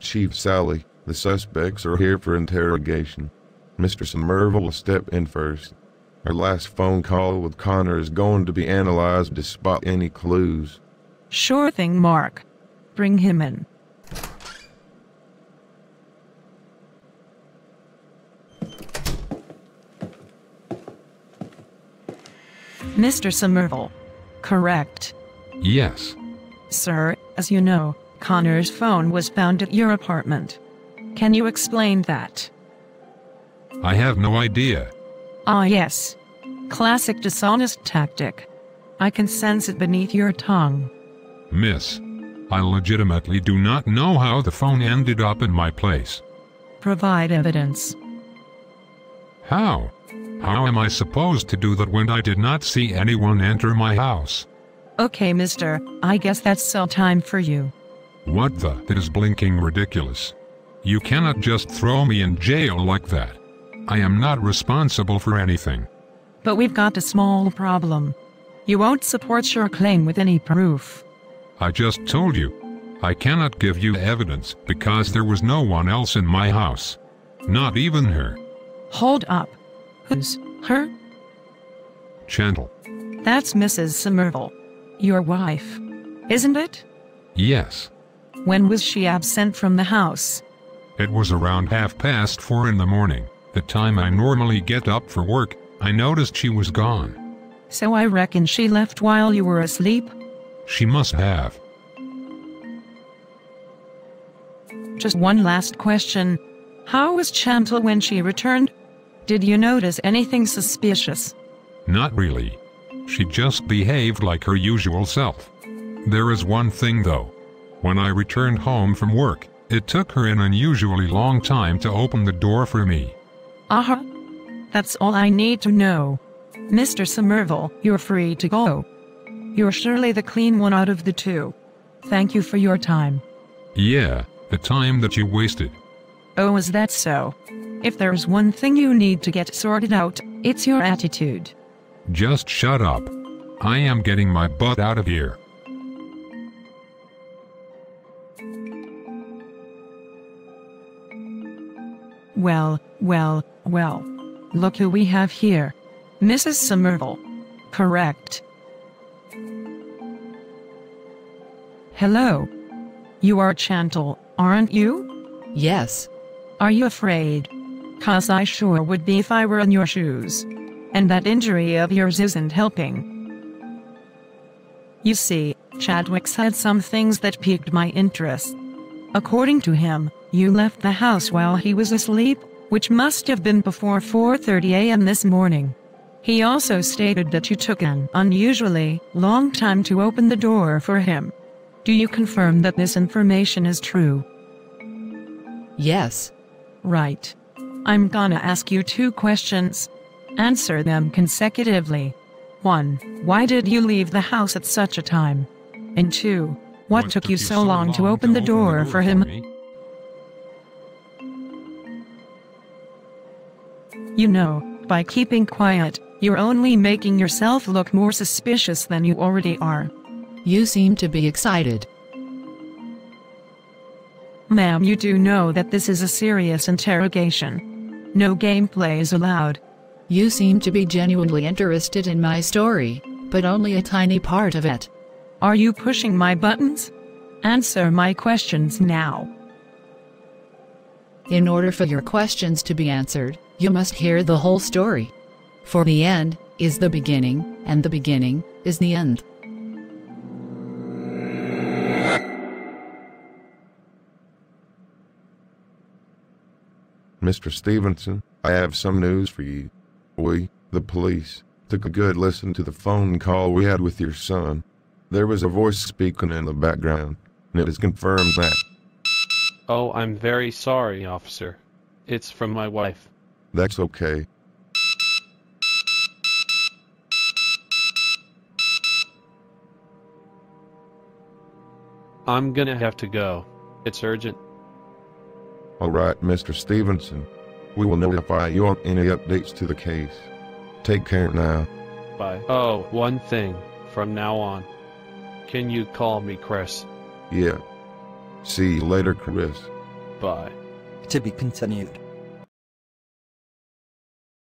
Chief Sally, the suspects are here for interrogation. Mr. Somerville will step in first. Our last phone call with Conor is going to be analyzed to spot any clues. Sure thing, Mark. Bring him in. Mr. Somerville. Correct. Yes. Sir, as you know, Conor's phone was found at your apartment. Can you explain that? I have no idea. Ah, yes. Classic dishonest tactic. I can sense it beneath your tongue. Miss, I legitimately do not know how the phone ended up in my place. Provide evidence. How? How am I supposed to do that when I did not see anyone enter my house? Okay, mister, I guess that's all time for you. What the? It is blinking ridiculous. You cannot just throw me in jail like that. I am not responsible for anything. But we've got a small problem. You won't support your claim with any proof. I just told you. I cannot give you evidence because there was no one else in my house. Not even her. Hold up. Who's her? Chantal. That's Mrs. Somerville. Your wife. Isn't it? Yes. When was she absent from the house? It was around 4:30 in the morning, the time I normally get up for work. I noticed she was gone. So I reckon she left while you were asleep? She must have. Just one last question. How was Chantal when she returned? Did you notice anything suspicious? Not really. She just behaved like her usual self. There is one thing though. When I returned home from work, it took her an unusually long time to open the door for me. Uh-huh. That's all I need to know. Mr. Somerville, you're free to go. You're surely the clean one out of the two. Thank you for your time. Yeah, the time that you wasted. Oh, is that so? If there's one thing you need to get sorted out, it's your attitude. Just shut up. I am getting my butt out of here. Well. Look who we have here. Mrs. Somerville. Correct. Hello. You are Chantal, aren't you? Yes. Are you afraid? 'Cause I sure would be if I were in your shoes. And that injury of yours isn't helping. You see, Chadwick said some things that piqued my interest. According to him, you left the house while he was asleep, which must have been before 4:30 a.m. this morning. He also stated that you took an unusually long time to open the door for him. Do you confirm that this information is true? Yes. Right. I'm gonna ask you 2 questions. Answer them consecutively. 1. Why did you leave the house at such a time? And 2. What took you so long to open the door for him? You know, by keeping quiet, you're only making yourself look more suspicious than you already are. You seem to be excited. Ma'am, you do know that this is a serious interrogation. No gameplay is allowed. You seem to be genuinely interested in my story, but only a tiny part of it. Are you pushing my buttons? Answer my questions now. In order for your questions to be answered, you must hear the whole story. For the end is the beginning, and the beginning is the end. Mr. Stevenson, I have some news for you. We, the police, took a good listen to the phone call we had with your son. There was a voice speaking in the background, and it is confirmed that... Oh, I'm very sorry, officer. It's from my wife. That's okay. I'm gonna have to go. It's urgent. All right, Mr. Stevenson. We will notify you on any updates to the case. Take care now. Bye. Oh, one thing. From now on. Can you call me Chris? Yeah. See you later, Chris. Goodbye. To be continued.